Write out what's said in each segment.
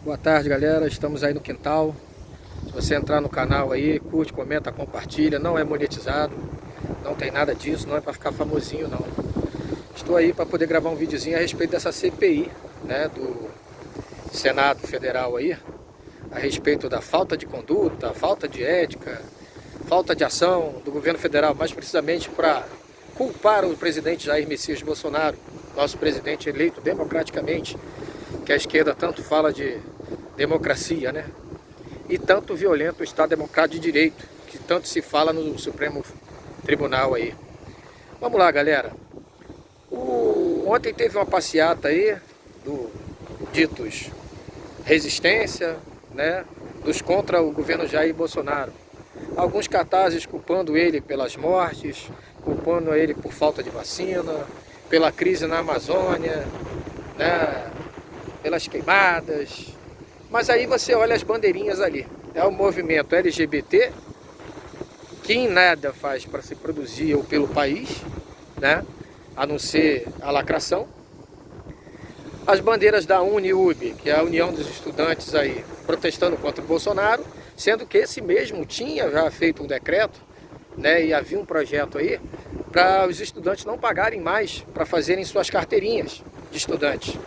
Boa tarde, galera, estamos aí no quintal. Se você entrar no canal aí, curte, comenta, compartilha. Não é monetizado, não tem nada disso, não é para ficar famosinho não. Estou aí para poder gravar um videozinho a respeito dessa CPI, né, do Senado Federal aí, a respeito da falta de conduta, falta de ética, falta de ação do governo federal, mais precisamente para culpar o presidente Jair Messias Bolsonaro, nosso presidente eleito democraticamente, que a esquerda tanto fala de democracia, né? E tanto violenta o Estado Democrático de Direito, que tanto se fala no Supremo Tribunal aí. Vamos lá, galera. Ontem teve uma passeata aí do ditos resistência, né? Dos contra o governo Jair Bolsonaro. Alguns cartazes culpando ele pelas mortes, culpando ele por falta de vacina, pela crise na Amazônia, né? Pelas queimadas. Mas aí você olha as bandeirinhas ali. É o movimento LGBT, que em nada faz para se produzir ou pelo país, né? A não ser a lacração. As bandeiras da UniUB, que é a União dos Estudantes aí, protestando contra o Bolsonaro, sendo que esse mesmo tinha já feito um decreto, né? E havia um projeto aí para os estudantes não pagarem mais para fazerem suas carteirinhas de estudantes.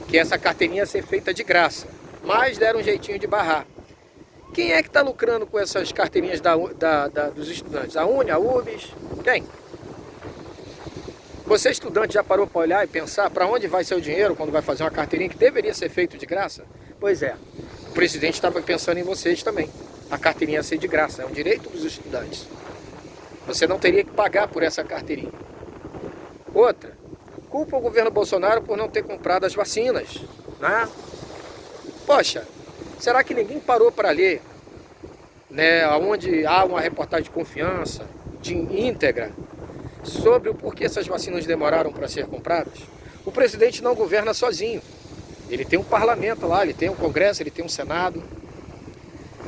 Que essa carteirinha ia ser feita de graça, mas deram um jeitinho de barrar. Quem é que está lucrando com essas carteirinhas dos estudantes? A Uni, a UBS? Quem? Você, estudante, já parou para olhar e pensar para onde vai seu dinheiro quando vai fazer uma carteirinha que deveria ser feito de graça? Pois é, o presidente estava pensando em vocês também. A carteirinha ia ser de graça, é um direito dos estudantes. Você não teria que pagar por essa carteirinha. Outra, culpa o governo Bolsonaro por não ter comprado as vacinas, né? Poxa, será que ninguém parou para ler, né, onde há uma reportagem de confiança, de íntegra, sobre o porquê essas vacinas demoraram para ser compradas? O presidente não governa sozinho. Ele tem um parlamento lá, ele tem um congresso, ele tem um senado.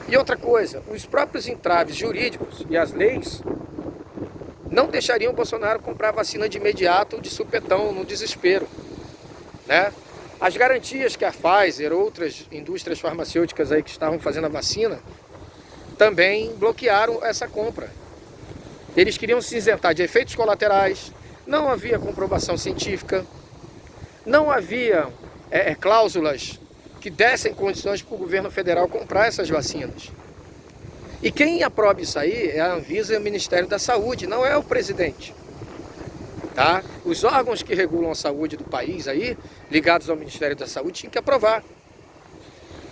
E outra coisa, os próprios entraves jurídicos e as leis não deixariam o Bolsonaro comprar vacina de imediato, de supetão, no desespero, né? As garantias que a Pfizer, outras indústrias farmacêuticas aí que estavam fazendo a vacina, também bloquearam essa compra. Eles queriam se isentar de efeitos colaterais, não havia comprovação científica, não havia cláusulas que dessem condições para o governo federal comprar essas vacinas. E quem aprova isso aí é a Anvisa e o Ministério da Saúde, não é o presidente. Tá? Os órgãos que regulam a saúde do país aí, ligados ao Ministério da Saúde, tinham que aprovar.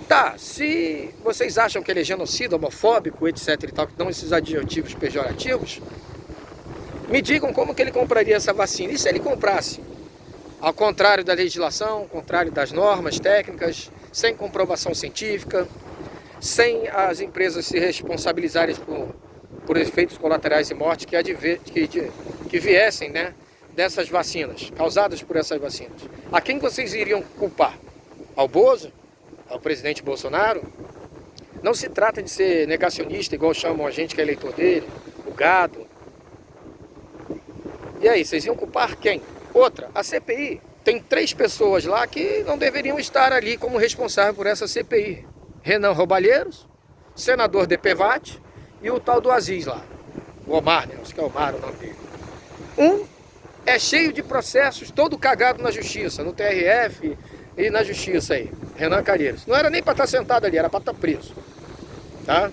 Tá, se vocês acham que ele é genocida, homofóbico, etc e tal, que dão esses adjetivos pejorativos, me digam como que ele compraria essa vacina. E se ele comprasse? Ao contrário da legislação, ao contrário das normas técnicas, sem comprovação científica, sem as empresas se responsabilizarem por efeitos colaterais e mortes que viessem, né, dessas vacinas, causadas por essas vacinas. A quem vocês iriam culpar? Ao Bozo? Ao presidente Bolsonaro? Não se trata de ser negacionista, igual chamam a gente que é eleitor dele, o gado. E aí, vocês iam culpar quem? Outra, a CPI. Tem 3 pessoas lá que não deveriam estar ali como responsável por essa CPI. Renan Roubalheiros, senador DPVAT e o tal do Aziz lá. O Omar, né? Acho que é Omar o nome dele. Um é cheio de processos, todo cagado na justiça, no TRF e na justiça aí. Renan Calheiros. Não era nem para estar sentado ali, era para estar preso. Tá?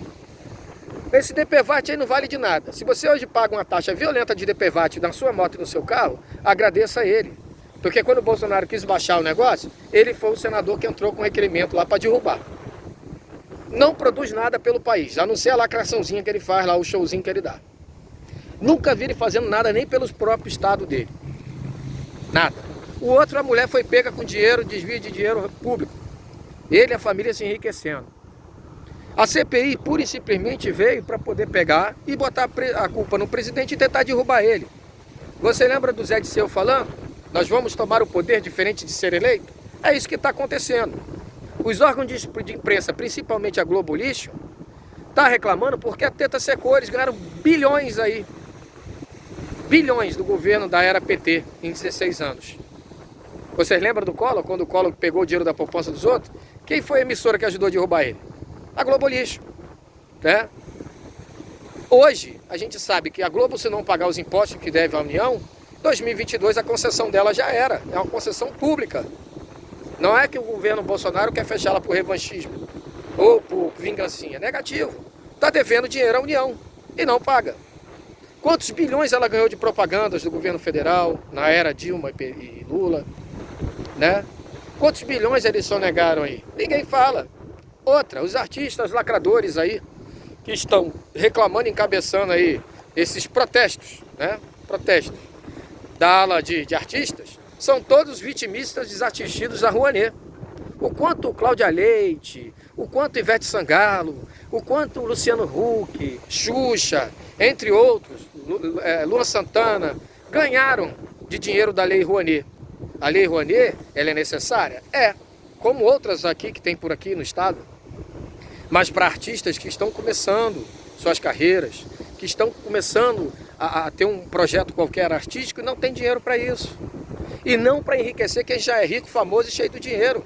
Esse DPVAT aí não vale de nada. Se você hoje paga uma taxa violenta de DPVAT na sua moto e no seu carro, agradeça a ele. Porque quando o Bolsonaro quis baixar o negócio, ele foi o senador que entrou com requerimento lá para derrubar. Não produz nada pelo país, a não ser a lacraçãozinha que ele faz lá, o showzinho que ele dá. Nunca vi ele fazendo nada nem pelos próprios estado dele. Nada. O outro, a mulher foi pega com dinheiro, desvio de dinheiro público. Ele e a família se enriquecendo. A CPI pura e simplesmente veio para poder pegar e botar a culpa no presidente e tentar derrubar ele. Você lembra do Zé Disseu falando? Nós vamos tomar o poder diferente de ser eleito? É isso que está acontecendo. Os órgãos de imprensa, principalmente a Globo Lixo, tá reclamando porque a teta secou, eles ganharam bilhões aí. Bilhões do governo da era PT em 16 anos. Vocês lembram do Collor? Quando o Collor pegou o dinheiro da poupança dos outros? Quem foi a emissora que ajudou a derrubar ele? A Globo Lixo, né? Hoje, a gente sabe que a Globo, se não pagar os impostos que deve à União, 2022 a concessão dela já era. É uma concessão pública. Não é que o governo Bolsonaro quer fechá-la por revanchismo ou por vingancinha. Negativo. Está devendo dinheiro à União e não paga. Quantos bilhões ela ganhou de propagandas do governo federal na era Dilma e Lula, né? Quantos bilhões eles sonegaram aí? Ninguém fala. Outra, os artistas lacradores aí, que estão reclamando, encabeçando aí esses protestos, né? Protestos da ala de artistas, são todos vitimistas desassistidos da Rouanet. O quanto Cláudia Leite, o quanto Ivete Sangalo, o quanto Luciano Huck, Xuxa, entre outros, Luan Santana, ganharam de dinheiro da Lei Rouanet. A Lei Rouanet, ela é necessária? É, como outras aqui que tem por aqui no estado. Mas para artistas que estão começando suas carreiras, que estão começando a ter um projeto qualquer artístico, não tem dinheiro para isso. E não para enriquecer quem já é rico, famoso e cheio de dinheiro.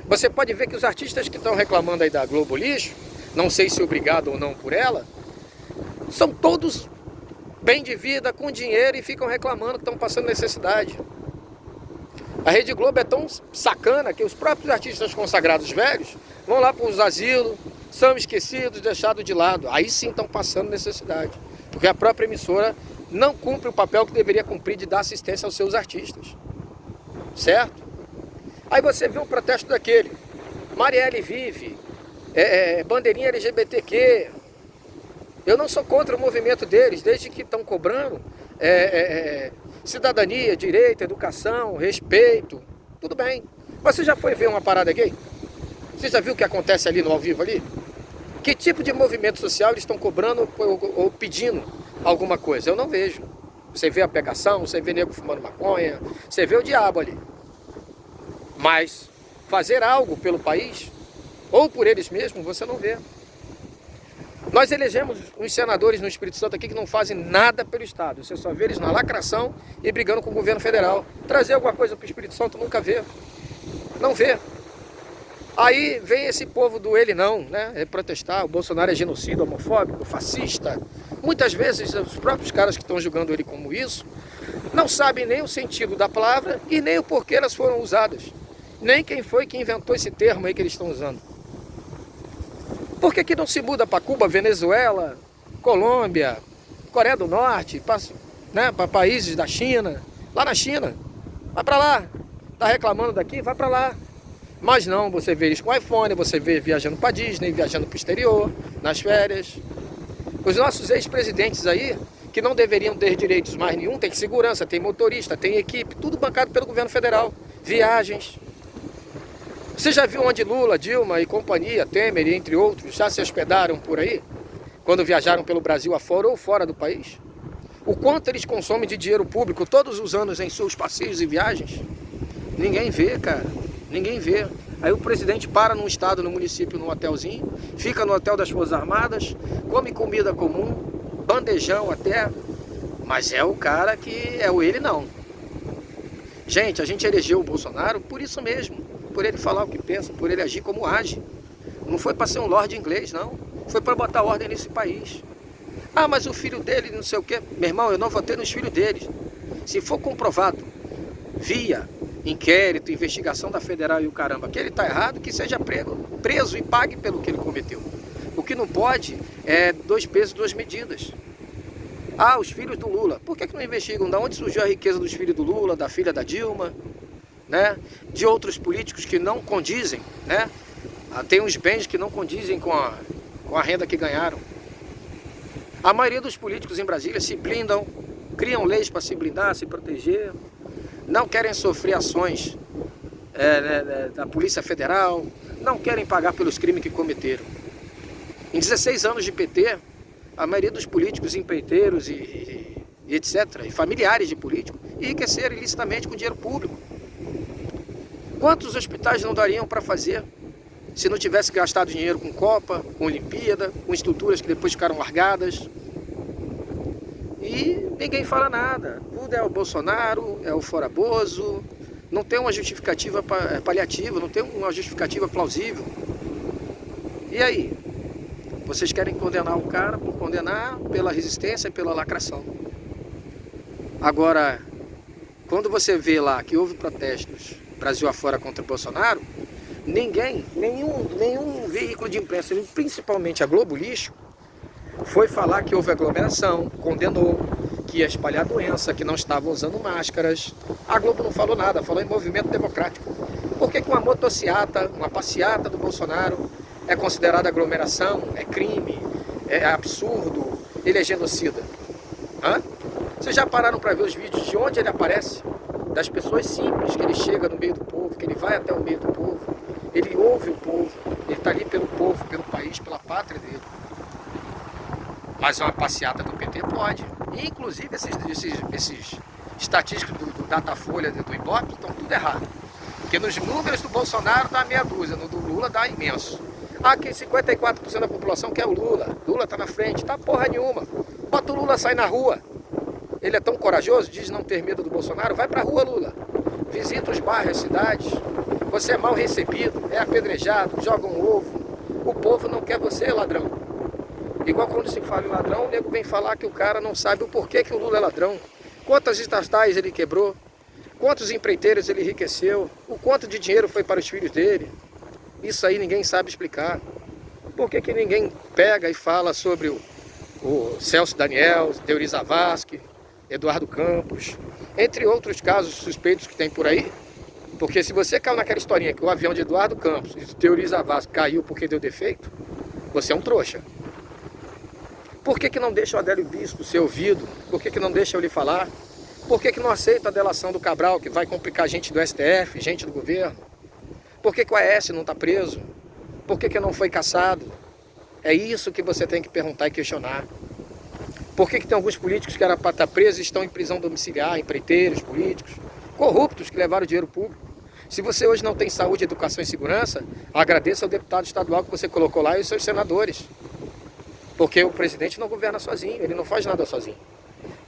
Você pode ver que os artistas que estão reclamando aí da Globo Lixo, não sei se obrigado ou não por ela, são todos bem de vida, com dinheiro, e ficam reclamando que estão passando necessidade. A Rede Globo é tão sacana que os próprios artistas consagrados velhos vão lá para os asilos, são esquecidos, deixados de lado. Aí sim estão passando necessidade. Porque a própria emissora não cumpre o papel que deveria cumprir de dar assistência aos seus artistas. Certo? Aí você vê um protesto daquele. Marielle vive, bandeirinha LGBTQ. Eu não sou contra o movimento deles, desde que estão cobrando cidadania, direito, educação, respeito. Tudo bem. Você já foi ver uma parada gay? Você já viu o que acontece ali no ao vivo ali? Que tipo de movimento social eles estão cobrando ou pedindo alguma coisa? Eu não vejo. Você vê a pegação, você vê nego fumando maconha, você vê o diabo ali. Mas fazer algo pelo país, ou por eles mesmos, você não vê. Nós elegemos uns senadores no Espírito Santo aqui que não fazem nada pelo Estado. Você só vê eles na lacração e brigando com o governo federal. Trazer alguma coisa para o Espírito Santo nunca vê. Não vê. Aí vem esse povo do ele não, né? É protestar, o Bolsonaro é genocida, homofóbico, fascista. Muitas vezes os próprios caras que estão julgando ele como isso, não sabem nem o sentido da palavra e nem o porquê elas foram usadas. Nem quem foi que inventou esse termo aí que eles estão usando. Por que não se muda para Cuba, Venezuela, Colômbia, Coreia do Norte, para países da China, lá na China? Vai para lá. Tá reclamando daqui? Vai para lá. Mas não, você vê eles com iPhone, você vê viajando para Disney, viajando para o exterior, nas férias. Os nossos ex-presidentes aí, que não deveriam ter direitos mais nenhum, tem segurança, tem motorista, tem equipe, tudo bancado pelo governo federal. Viagens. Você já viu onde Lula, Dilma e companhia, Temer, entre outros, já se hospedaram por aí? Quando viajaram pelo Brasil afora ou fora do país? O quanto eles consomem de dinheiro público todos os anos em seus passeios e viagens? Ninguém vê, cara. Ninguém vê. Aí o presidente para num estado, no município, num hotelzinho, fica no hotel das Forças Armadas, come comida comum, bandejão até, mas é o cara que é o ele não. Gente, a gente elegeu o Bolsonaro por isso mesmo, por ele falar o que pensa, por ele agir como age. Não foi para ser um lorde inglês, não. Foi para botar ordem nesse país. Ah, mas o filho dele, não sei o quê. Meu irmão, eu não votei nos filhos deles. Se for comprovado via inquérito, investigação da federal e o caramba, que ele está errado, que seja preso e pague pelo que ele cometeu. O que não pode é 2 pesos, 2 medidas. Ah, os filhos do Lula. Por que não investigam? Da onde surgiu a riqueza dos filhos do Lula, da filha da Dilma, né? De outros políticos que não condizem, né? Tem uns bens que não condizem com a renda que ganharam. A maioria dos políticos em Brasília se blindam, criam leis para se blindar, se proteger, não querem sofrer ações da Polícia Federal, não querem pagar pelos crimes que cometeram. Em 16 anos de PT, a maioria dos políticos empreiteiros e etc., e familiares de políticos, enriqueceram ilicitamente com dinheiro público. Quantos hospitais não dariam para fazer se não tivesse gastado dinheiro com Copa, com Olimpíada, com estruturas que depois ficaram largadas? E ninguém fala nada. Tudo é o Bolsonaro, é o Fora Bozo, Não tem uma justificativa paliativa, não tem uma justificativa plausível. E aí? Vocês querem condenar o cara por condenar, pela resistência e pela lacração. Agora, quando você vê lá que houve protestos Brasil afora contra o Bolsonaro, nenhum veículo de imprensa, principalmente a Globo Lixo, foi falar que houve aglomeração, condenou, que ia espalhar doença, que não estavam usando máscaras. A Globo não falou nada, falou em movimento democrático. Por que uma motociata, uma passeata do Bolsonaro é considerada aglomeração, é crime, é absurdo, ele é genocida? Hã? Vocês já pararam para ver os vídeos de onde ele aparece? Das pessoas simples, que ele chega no meio do povo, que ele vai até o meio do povo, ele ouve o povo, ele está ali pelo povo, pelo país, pela pátria dele. Mas uma passeata do PT pode. E, inclusive, esses estatísticos do Datafolha, do Ibope, estão tudo errado. Porque nos números do Bolsonaro dá meia dúzia, no do Lula dá imenso. Aqui 54% da população quer o Lula. Lula tá na frente, tá porra nenhuma. Bota o Lula sair na rua. Ele é tão corajoso, diz não ter medo do Bolsonaro. Vai pra rua, Lula. Visita os bairros, as cidades. Você é mal recebido, é apedrejado, joga um ovo. O povo não quer você, ladrão. Igual quando se fala em ladrão, o nego vem falar que o cara não sabe o porquê que o Lula é ladrão. Quantas estatais ele quebrou, quantos empreiteiros ele enriqueceu, o quanto de dinheiro foi para os filhos dele. Isso aí ninguém sabe explicar. Por que ninguém pega e fala sobre o Celso Daniel, Teori Zavascki, Eduardo Campos, entre outros casos suspeitos que tem por aí? Porque se você caiu naquela historinha que o avião de Eduardo Campos e de Teori Zavascki caiu porque deu defeito, você é um trouxa. Por que não deixa o Adélio Bispo ser ouvido? Por que não deixa eu lhe falar? Por que não aceita a delação do Cabral, que vai complicar gente do STF, gente do governo? Por que o Aécio não está preso? Por que não foi cassado? É isso que você tem que perguntar e questionar. Por que tem alguns políticos que eram para estar presos e estão em prisão domiciliar, empreiteiros, políticos, corruptos que levaram dinheiro público? Se você hoje não tem saúde, educação e segurança, agradeça ao deputado estadual que você colocou lá e os seus senadores. Porque o presidente não governa sozinho, ele não faz nada sozinho.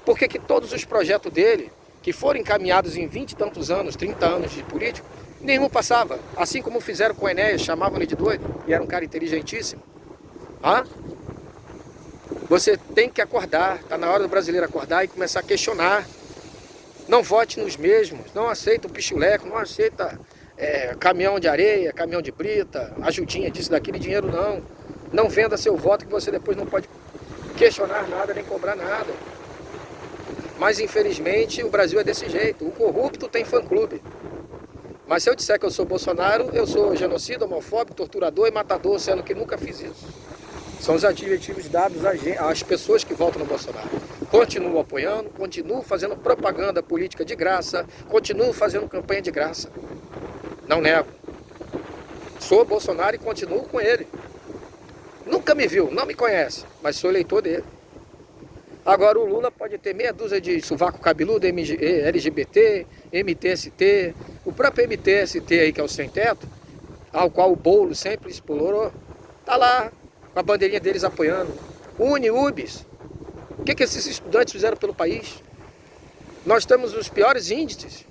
Por que todos os projetos dele, que foram encaminhados em 20 e tantos anos, 30 anos de político, nenhum passava? Assim como fizeram com o Enéas, chamavam ele de doido, e era um cara inteligentíssimo. Você tem que acordar, está na hora do brasileiro acordar e começar a questionar. Não vote nos mesmos, não aceita o pichuleco, não aceita caminhão de areia, caminhão de brita, ajudinha disso, daquele dinheiro não. Não venda seu voto que você depois não pode questionar nada, nem cobrar nada. Mas infelizmente o Brasil é desse jeito. O corrupto tem fã-clube. Mas se eu disser que eu sou Bolsonaro, eu sou genocida, homofóbico, torturador e matador, sendo que nunca fiz isso. São os adjetivos dados às pessoas que votam no Bolsonaro. Continuo apoiando, continuo fazendo propaganda política de graça, continuo fazendo campanha de graça. Não nego. Sou Bolsonaro e continuo com ele. Nunca me viu, não me conhece, mas sou eleitor dele. Agora o Lula pode ter meia dúzia de sovaco cabeludo, LGBT, MTST, o próprio MTST aí que é o sem teto, ao qual o Boulos sempre explorou, tá lá com a bandeirinha deles apoiando. UniUBS, o que esses estudantes fizeram pelo país? Nós temos os piores índices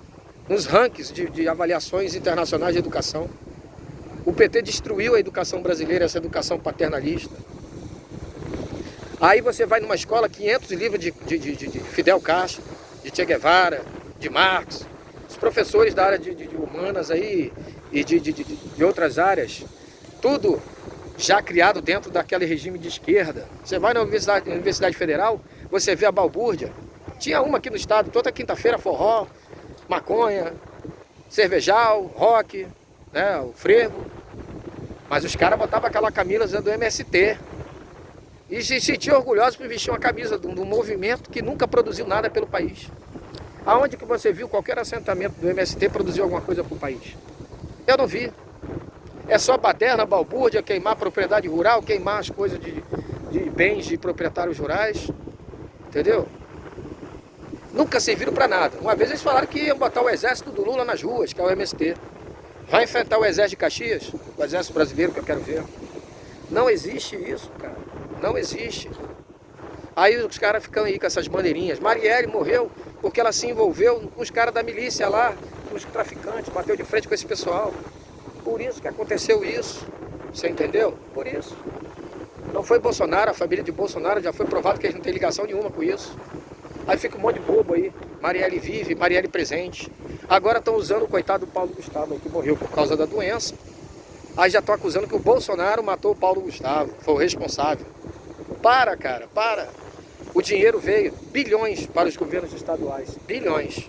nos rankings de avaliações internacionais de educação. O PT destruiu a educação brasileira, essa educação paternalista. Aí você vai numa escola, 500 livros de Fidel Castro, de Che Guevara, de Marx. Os professores da área de humanas aí e de outras áreas, tudo já criado dentro daquele regime de esquerda. Você vai na Universidade Federal, você vê a balbúrdia. Tinha uma aqui no estado, toda quinta-feira, forró, maconha, cervejal, rock, né, o frevo. Mas os caras botavam aquela camisa do MST e se sentiam orgulhosos por vestir uma camisa de um movimento que nunca produziu nada pelo país. Aonde que você viu qualquer assentamento do MST produzir alguma coisa para o país? Eu não vi. É só baderna, balbúrdia, queimar propriedade rural, queimar as coisas de bens de proprietários rurais, entendeu? Nunca serviram para nada. Uma vez eles falaram que iam botar o exército do Lula nas ruas, que é o MST. Vai enfrentar o exército de Caxias, o exército brasileiro que eu quero ver. Não existe isso, cara. Não existe. Aí os caras ficam aí com essas bandeirinhas. Marielle morreu porque ela se envolveu com os caras da milícia lá, os traficantes, bateu de frente com esse pessoal. Por isso que aconteceu isso. Você entendeu? Por isso. Não foi Bolsonaro, a família de Bolsonaro já foi provado que eles não têm ligação nenhuma com isso. Aí fica um monte de bobo aí. Marielle vive, Marielle presente. Agora estão usando o coitado do Paulo Gustavo, que morreu por causa da doença. Aí já estão acusando que o Bolsonaro matou o Paulo Gustavo, foi o responsável. Para, cara, para. O dinheiro veio, bilhões para os governos estaduais, bilhões.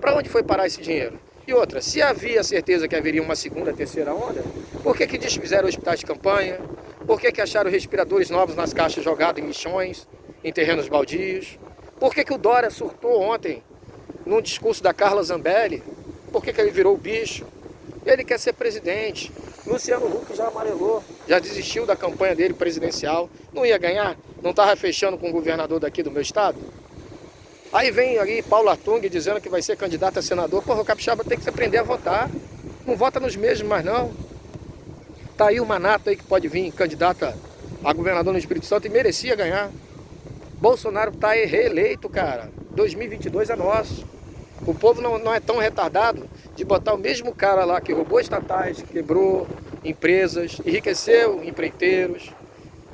Para onde foi parar esse dinheiro? E outra, se havia certeza que haveria uma segunda, terceira onda, por que que desfizeram hospitais de campanha? Por que que acharam respiradores novos nas caixas jogados em lixões, em terrenos baldios? Por que que o Dória surtou ontem, num discurso da Carla Zambelli? Por que que ele virou o bicho? Ele quer ser presidente. Luciano Huck já amarelou, já desistiu da campanha dele presidencial. Não ia ganhar? Não estava fechando com o governador daqui do meu estado? Aí vem aí Paulo Artung dizendo que vai ser candidato a senador. Porra, o capixaba tem que se aprender a votar. Não vota nos mesmos mais não. Tá aí o Manato aí que pode vir candidata a governador no Espírito Santo e merecia ganhar. Bolsonaro tá reeleito, cara. 2022 é nosso. O povo não é tão retardado de botar o mesmo cara lá que roubou estatais, quebrou empresas, enriqueceu empreiteiros,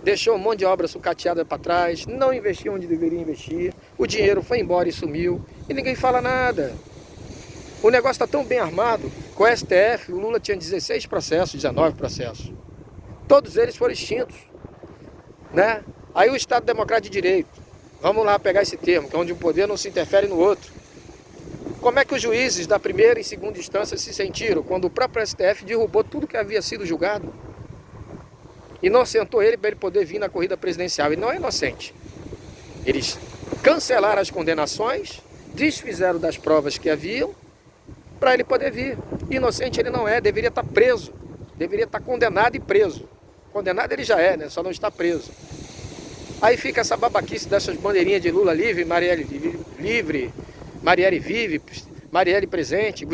deixou um monte de obra sucateada para trás, não investiu onde deveria investir, o dinheiro foi embora e sumiu, e ninguém fala nada. O negócio está tão bem armado, com o STF, o Lula tinha 16 processos, 19 processos. Todos eles foram extintos, né? Aí o Estado Democrático de Direito, vamos lá pegar esse termo, que é onde um poder não se interfere no outro. Como é que os juízes da primeira e segunda instância se sentiram quando o próprio STF derrubou tudo que havia sido julgado? Inocentou ele para ele poder vir na corrida presidencial. Ele não é inocente. Eles cancelaram as condenações, desfizeram das provas que haviam para ele poder vir. Inocente ele não é, deveria estar preso. Deveria estar condenado e preso. Condenado ele já é, né? Só não está preso. Aí fica essa babaquice dessas bandeirinhas de Lula livre, Marielle livre, Marielle vive, Marielle presente,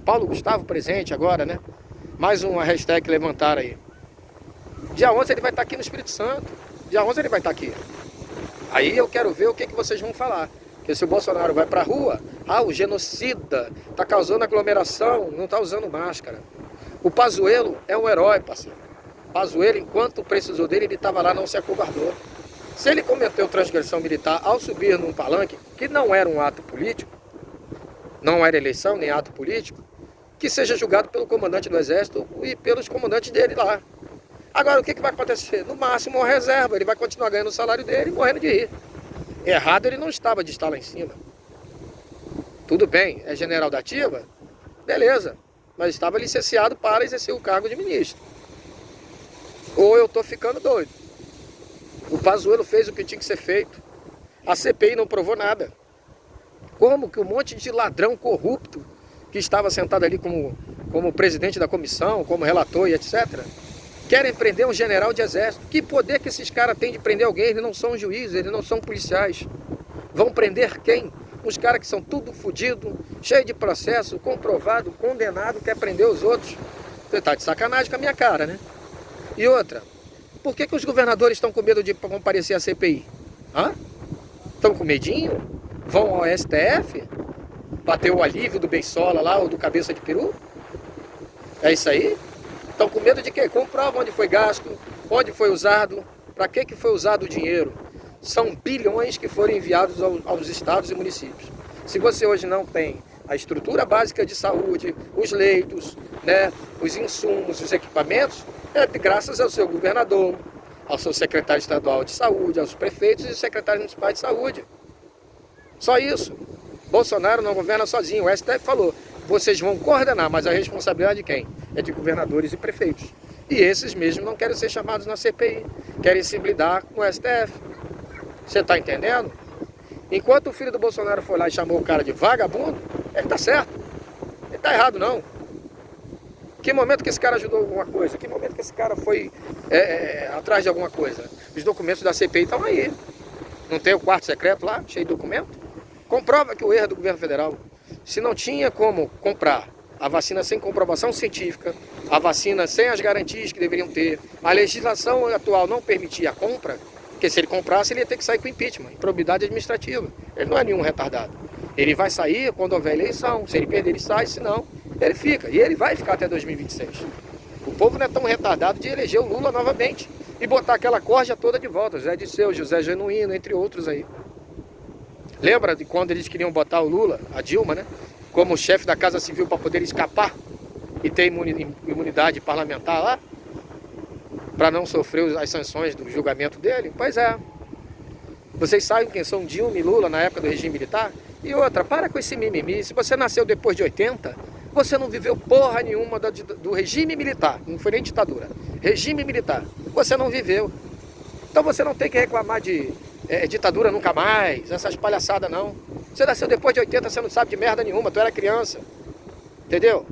Paulo Gustavo presente agora, né? Mais uma hashtag que levantaram aí. Dia 11 ele vai estar aqui no Espírito Santo. Dia 11 ele vai estar aqui. Aí eu quero ver o que vocês vão falar. Porque se o Bolsonaro vai pra rua, o genocida tá causando aglomeração, não tá usando máscara. O Pazuello é um herói, parceiro. Pazuello, enquanto precisou dele, ele estava lá, não se acovardou. Se ele cometeu transgressão militar ao subir num palanque, que não era um ato político, não era eleição nem ato político, que seja julgado pelo comandante do Exército e pelos comandantes dele lá. Agora, o que vai acontecer? No máximo, uma reserva. Ele vai continuar ganhando o salário dele e morrendo de rir. Errado ele não estava de estar lá em cima. Tudo bem, é general da ativa? Beleza. Mas estava licenciado para exercer o cargo de ministro. Ou eu estou ficando doido. O Pazuello fez o que tinha que ser feito. A CPI não provou nada. Como que um monte de ladrão corrupto que estava sentado ali como presidente da comissão, como relator e etc., querem prender um general de exército? Que poder que esses caras têm de prender alguém? Eles não são juízes, eles não são policiais. Vão prender quem? Os caras que são tudo fodidos, cheio de processo, comprovado, condenado, quer prender os outros. Você tá de sacanagem com a minha cara, né? E outra, por que os governadores estão com medo de comparecer à CPI? Estão com medinho? Vão ao STF? Bater o alívio do Beisola lá, ou do Cabeça de Peru? É isso aí? Estão com medo de quê? Comprova onde foi gasto, onde foi usado, para que foi usado o dinheiro. São bilhões que foram enviados aos estados e municípios. Se você hoje não tem a estrutura básica de saúde, os leitos, né, os insumos, os equipamentos, é graças ao seu governador, ao seu secretário estadual de saúde, aos prefeitos e secretários municipais de saúde. Só isso. Bolsonaro não governa sozinho. O STF falou, vocês vão coordenar, mas a responsabilidade de quem? É de governadores e prefeitos. E esses mesmos não querem ser chamados na CPI, querem se blindar com o STF. Você está entendendo? Enquanto o filho do Bolsonaro foi lá e chamou o cara de vagabundo, ele está certo. Ele está errado, não. Que momento que esse cara ajudou alguma coisa? Que momento que esse cara foi atrás de alguma coisa? Os documentos da CPI estão aí. Não tem o quarto secreto lá, cheio de documento? Comprova que o erro é do governo federal. Se não tinha como comprar a vacina sem comprovação científica, a vacina sem as garantias que deveriam ter, a legislação atual não permitia a compra, porque se ele comprasse ele ia ter que sair com impeachment, improbidade administrativa. Ele não é nenhum retardado. Ele vai sair quando houver eleição. Se ele perder, ele sai, se não, ele fica. E ele vai ficar até 2026. O povo não é tão retardado de eleger o Lula novamente e botar aquela corja toda de volta. Zé Disseu, José Genuíno, entre outros aí. Lembra de quando eles queriam botar o Lula, a Dilma, né, como chefe da Casa Civil para poder escapar e ter imunidade parlamentar lá? Para não sofrer as sanções do julgamento dele? Pois é. Vocês sabem quem são Dilma e Lula na época do regime militar? E outra, para com esse mimimi. Se você nasceu depois de 80, você não viveu porra nenhuma do regime militar. Não foi nem ditadura. Regime militar. Você não viveu. Então você não tem que reclamar de ditadura nunca mais, essas palhaçadas não. Você nasceu depois de 80, você não sabe de merda nenhuma, tu era criança. Entendeu?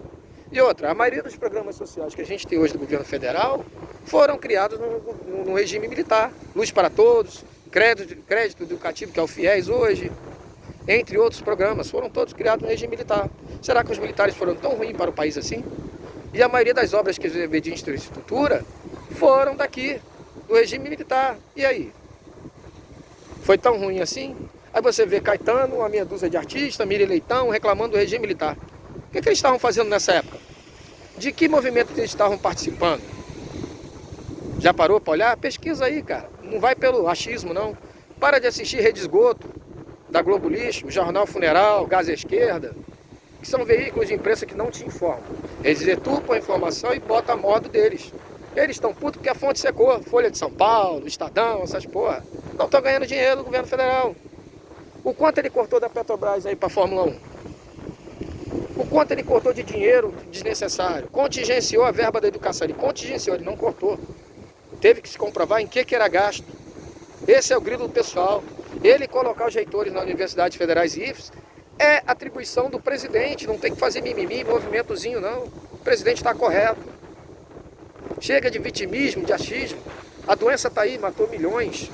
E outra, a maioria dos programas sociais que a gente tem hoje do governo federal foram criados no regime militar. Luz para Todos, crédito educativo, que é o FIES hoje, entre outros programas, foram todos criados no regime militar. Será que os militares foram tão ruins para o país assim? E a maioria das obras que vê de infraestrutura foram daqui, do regime militar. E aí? Foi tão ruim assim? Aí você vê Caetano, uma meia dúzia de artistas, Miriam Leitão, reclamando do regime militar. O que eles estavam fazendo nessa época? De que movimento eles estavam participando? Já parou para olhar? Pesquisa aí, cara. Não vai pelo achismo, não. Para de assistir Rede Esgoto, da Globo Lixo, Jornal Funeral, Gás à Esquerda, que são veículos de imprensa que não te informam. Eles deturpam a informação e botam a modo deles. Eles estão putos porque a fonte secou. Folha de São Paulo, Estadão, essas porra. Não estão ganhando dinheiro do governo federal. O quanto ele cortou da Petrobras aí para a Fórmula 1? O quanto ele cortou de dinheiro desnecessário? Contingenciou a verba da educação. Ele contingenciou, ele não cortou. Teve que se comprovar em que era gasto. Esse é o grito do pessoal. Ele colocar os reitores nas universidades federais e IFES é atribuição do presidente. Não tem que fazer mimimi, movimentozinho, não. O presidente está correto. Chega de vitimismo, de achismo. A doença está aí, matou milhões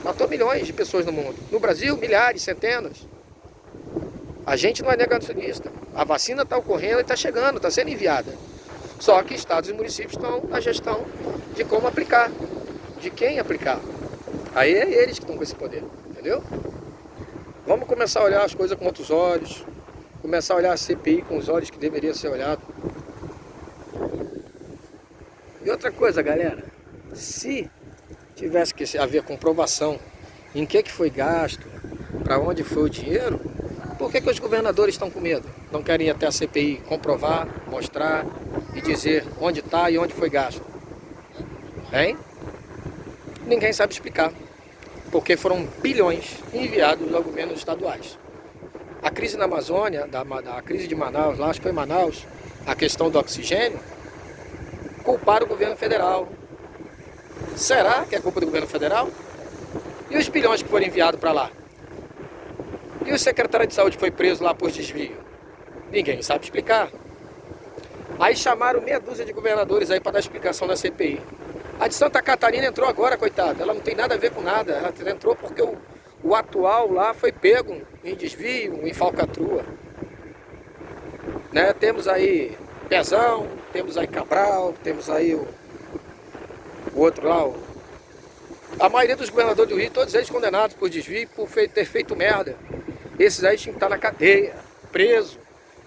de pessoas no mundo. No Brasil, milhares, centenas. A gente não é negacionista. A vacina está ocorrendo e está chegando, está sendo enviada. Só que estados e municípios estão na gestão de como aplicar, de quem aplicar. Aí é eles que estão com esse poder, entendeu? Vamos começar a olhar as coisas com outros olhos, começar a olhar a CPI com os olhos que deveria ser olhado. E outra coisa, galera, se tivesse que haver comprovação em que foi gasto, para onde foi o dinheiro, por que os governadores estão com medo? Não querem ir até a CPI comprovar, mostrar e dizer onde está e onde foi gasto? Hein? Ninguém sabe explicar. Porque foram bilhões enviados aos governos estaduais. A crise na Amazônia, a crise de Manaus, lá acho que foi em Manaus, a questão do oxigênio, culparam o governo federal. Será que é culpa do governo federal? E os bilhões que foram enviados para lá? E o secretário de saúde foi preso lá por desvio? Ninguém sabe explicar. Aí chamaram meia dúzia de governadores aí para dar explicação na CPI. A de Santa Catarina entrou agora, coitada. Ela não tem nada a ver com nada. Ela entrou porque o atual lá foi pego em desvio, em falcatrua. Né? Temos aí Pezão, temos aí Cabral, temos aí o outro lá. A maioria dos governadores do Rio, todos eles condenados por desvio, por ter feito merda. Esses aí tinham que estar na cadeia, preso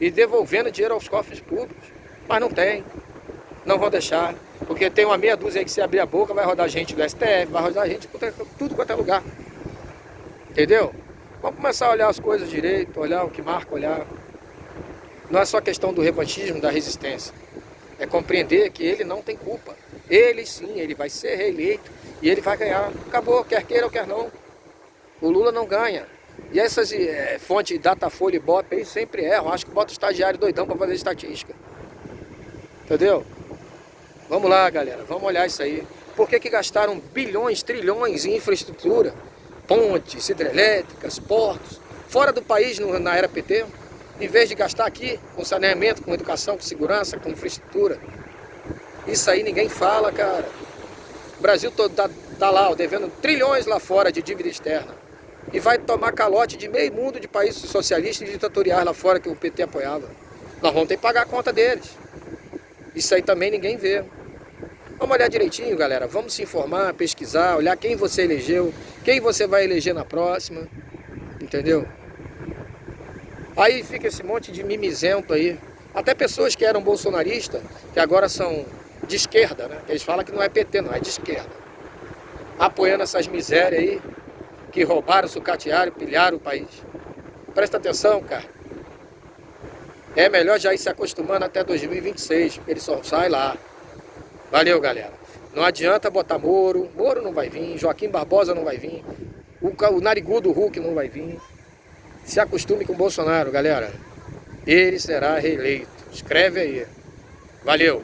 e devolvendo dinheiro aos cofres públicos. Mas não tem. Não vão deixar. Porque tem uma meia dúzia aí que se abrir a boca vai rodar gente do STF, vai rodar gente tudo quanto é lugar. Entendeu? Vamos começar a olhar as coisas direito, olhar o que marca, olhar. Não é só questão do revanchismo, da resistência. É compreender que ele não tem culpa. Ele sim, ele vai ser reeleito e ele vai ganhar. Acabou, quer queira ou quer não. O Lula não ganha. E essas fontes Datafolha e Bop aí sempre erram. Acho que bota o estagiário doidão para fazer estatística. Entendeu? Vamos lá, galera, vamos olhar isso aí. Por que gastaram bilhões, trilhões em infraestrutura? Pontes, hidrelétricas, portos, fora do país na era PT, em vez de gastar aqui com saneamento, com educação, com segurança, com infraestrutura. Isso aí ninguém fala, cara. O Brasil todo tá lá, devendo trilhões lá fora de dívida externa. E vai tomar calote de meio mundo de países socialistas e ditatoriais lá fora que o PT apoiava. Nós vamos ter que pagar a conta deles. Isso aí também ninguém vê. Vamos olhar direitinho, galera. Vamos se informar, pesquisar, olhar quem você elegeu, quem você vai eleger na próxima. Entendeu? Aí fica esse monte de mimizento aí. Até pessoas que eram bolsonaristas, que agora são de esquerda, né? Eles falam que não é PT, não, é de esquerda. Apoiando essas misérias aí, que roubaram, sucatearam, pilharam o país. Presta atenção, cara. É melhor já ir se acostumando até 2026, porque ele só sai lá. Valeu, galera. Não adianta botar Moro não vai vir, Joaquim Barbosa não vai vir, o narigudo Hulk não vai vir. Se acostume com o Bolsonaro, galera. Ele será reeleito. Escreve aí. Valeu.